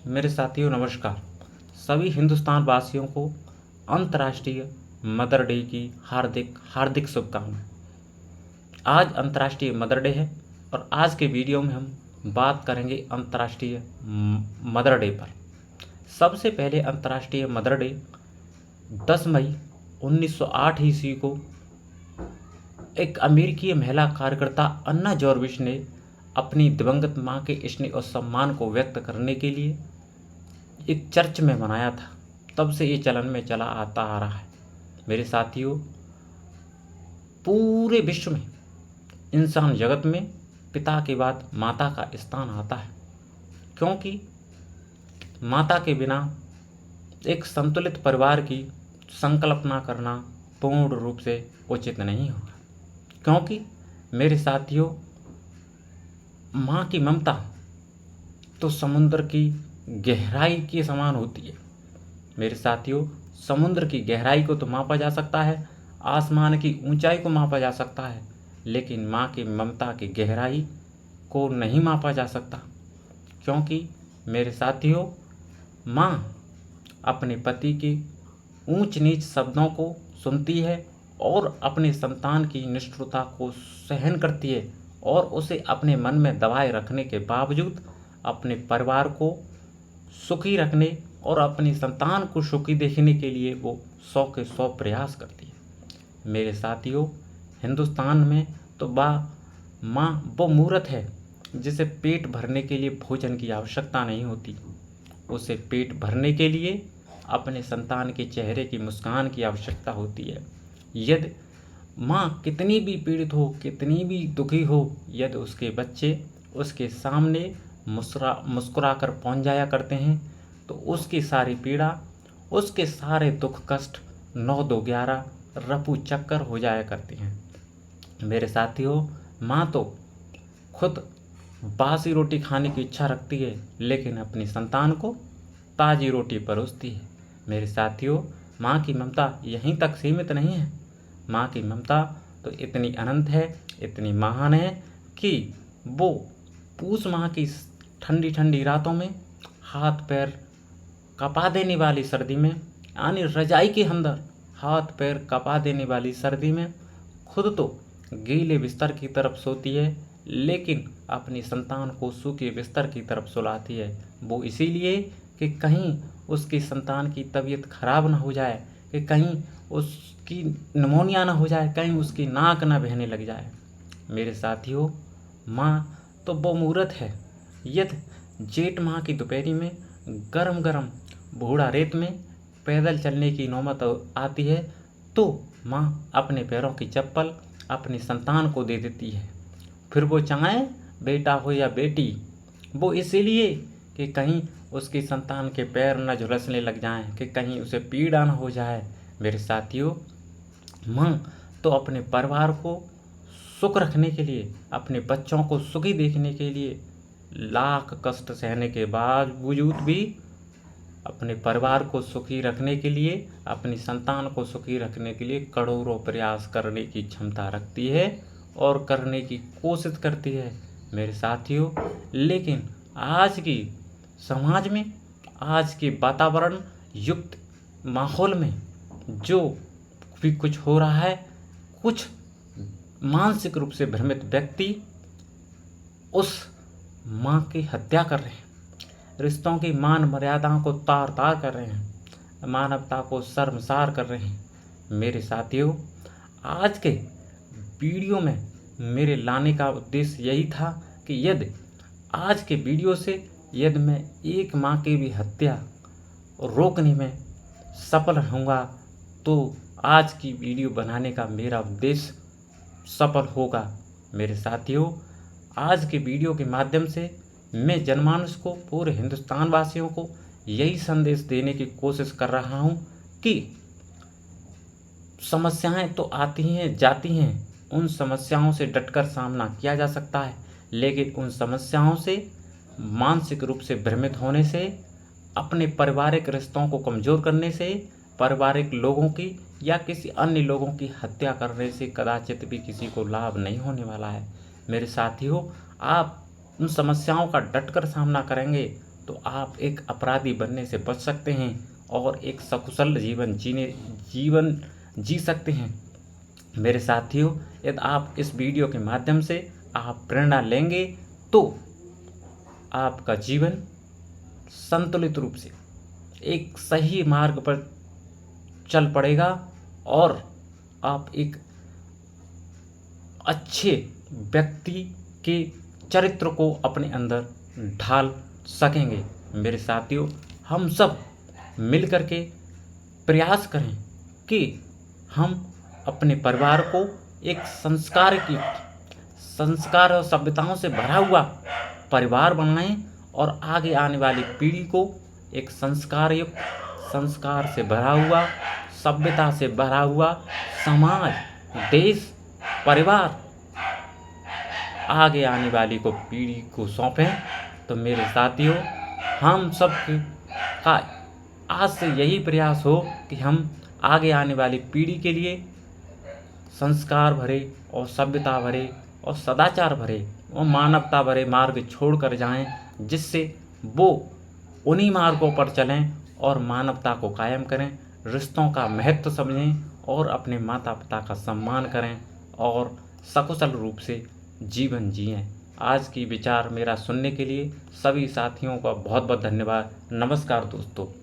मेरे साथियों नमस्कार। सभी हिंदुस्तान वासियों को अंतर्राष्ट्रीय मदर डे की हार्दिक हार्दिक शुभकामनाएं। आज अंतर्राष्ट्रीय मदर डे है और आज के वीडियो में हम बात करेंगे अंतर्राष्ट्रीय मदर डे पर। सबसे पहले अंतर्राष्ट्रीय मदर डे 10 मई 1908 ईस्वी को एक अमेरिकी महिला कार्यकर्ता अन्ना जॉर्विश ने अपनी दिवंगत मां के स्नेह और सम्मान को व्यक्त करने के लिए एक चर्च में मनाया था। तब से ये चलन में चला आता आ रहा है। मेरे साथियों, पूरे विश्व में इंसान जगत में पिता के बाद माता का स्थान आता है, क्योंकि माता के बिना एक संतुलित परिवार की संकल्पना करना पूर्ण रूप से उचित नहीं होगा। क्योंकि मेरे साथियों, माँ की ममता तो समुद्र की गहराई के समान होती है। मेरे साथियों, समुद्र की गहराई को तो मापा जा सकता है, आसमान की ऊंचाई को मापा जा सकता है, लेकिन माँ की ममता की गहराई को नहीं मापा जा सकता। क्योंकि मेरे साथियों, माँ अपने पति के ऊंच नीच शब्दों को सुनती है और अपने संतान की निष्ठुरता को सहन करती है और उसे अपने मन में दबाए रखने के बावजूद अपने परिवार को सुखी रखने और अपनी संतान को सुखी देखने के लिए वो 100 के 100 प्रयास करती है। मेरे साथियों, हिंदुस्तान में तो माँ वो मूर्त है जिसे पेट भरने के लिए भोजन की आवश्यकता नहीं होती। उसे पेट भरने के लिए अपने संतान के चेहरे की मुस्कान की आवश्यकता होती है। यदि माँ कितनी भी पीड़ित हो, कितनी भी दुखी हो, यदि उसके बच्चे उसके सामने मुस्कुरा कर पहुँच जाया करते हैं तो उसकी सारी पीड़ा, उसके सारे दुख कष्ट 9-2-11 रफू चक्कर हो जाया करते हैं। मेरे साथियों, माँ तो खुद बासी रोटी खाने की इच्छा रखती है, लेकिन अपनी संतान को ताज़ी रोटी परोसती है। मेरे साथियों, माँ की ममता यहीं तक सीमित नहीं है। माँ की ममता तो इतनी अनंत है, इतनी महान है कि वो पूस माह की ठंडी ठंडी रातों में, हाथ पैर कपा देने वाली सर्दी में, यानी रजाई के अंदर हाथ पैर कपा देने वाली सर्दी में खुद तो गीले बिस्तर की तरफ सोती है, लेकिन अपनी संतान को सूखे बिस्तर की तरफ सुलाती है। वो इसीलिए कि कहीं उसकी संतान की तबीयत खराब ना हो जाए, कि कहीं उसकी निमोनिया ना हो जाए, कहीं उसकी नाक ना बहने लग जाए। मेरे साथियों, माँ तो वो मूर्त है। यदि जेठ माह की दोपहरी में गरम गरम बूढ़ा रेत में पैदल चलने की नौबत आती है तो माँ अपने पैरों की चप्पल अपनी संतान को दे देती है। फिर वो चाहे बेटा हो या बेटी, वो इसीलिए कि कहीं उसकी संतान के पैर न झुलसने लग जाएं, कि कहीं उसे पीड़ा न हो जाए। मेरे साथियों, माँ तो अपने परिवार को सुख रखने के लिए, अपने बच्चों को सुखी देखने के लिए लाख कष्ट सहने के बावजूद भी अपने परिवार को सुखी रखने के लिए, अपनी संतान को सुखी रखने के लिए करोड़ों प्रयास करने की क्षमता रखती है और करने की कोशिश करती है। मेरे साथियों, लेकिन आज की समाज में, आज के वातावरण युक्त माहौल में जो भी कुछ हो रहा है, कुछ मानसिक रूप से भ्रमित व्यक्ति उस माँ की हत्या कर रहे हैं, रिश्तों की मान मर्यादाओं को तार तार कर रहे हैं, मानवता को शर्मसार कर रहे हैं। मेरे साथियों, आज के वीडियो में मेरे लाने का उद्देश्य यही था कि यदि आज के वीडियो से यदि मैं एक माँ की भी हत्या रोकने में सफल रहूँगा तो आज की वीडियो बनाने का मेरा उद्देश्य सफल होगा। मेरे साथियों, आज के वीडियो के माध्यम से मैं जनमानस को, पूरे हिंदुस्तान वासियों को यही संदेश देने की कोशिश कर रहा हूँ कि समस्याएं तो आती हैं जाती हैं, उन समस्याओं से डटकर सामना किया जा सकता है, लेकिन उन समस्याओं से मानसिक रूप से भ्रमित होने से, अपने पारिवारिक रिश्तों को कमज़ोर करने से, पारिवारिक लोगों की या किसी अन्य लोगों की हत्या करने से कदाचित भी किसी को लाभ नहीं होने वाला है। मेरे साथियों, आप उन समस्याओं का डटकर सामना करेंगे तो आप एक अपराधी बनने से बच सकते हैं और एक सकुशल जीवन जी सकते हैं। मेरे साथियों, यदि आप इस वीडियो के माध्यम से आप प्रेरणा लेंगे तो आपका जीवन संतुलित रूप से एक सही मार्ग पर चल पड़ेगा और आप एक अच्छे व्यक्ति के चरित्र को अपने अंदर ढाल सकेंगे। मेरे साथियों, हम सब मिलकर के प्रयास करें कि हम अपने परिवार को एक संस्कार और सभ्यताओं से भरा हुआ परिवार बनाएं और आगे आने वाली पीढ़ी को एक संस्कार से भरा हुआ, सभ्यता से भरा हुआ समाज, देश, परिवार आगे आने वाली पीढ़ी को सौंपें। तो मेरे साथियों, हम सब का आज से यही प्रयास हो कि हम आगे आने वाली पीढ़ी के लिए संस्कार भरे और सभ्यता भरे और सदाचार भरे और मानवता भरे मार्ग छोड़ कर जाएं, जिससे वो उन्हीं मार्गों पर चलें और मानवता को कायम करें, रिश्तों का महत्व समझें और अपने माता पिता का सम्मान करें और सकुशल रूप से जीवन जिएं। आज की विचार मेरा सुनने के लिए सभी साथियों का बहुत बहुत धन्यवाद। नमस्कार दोस्तों।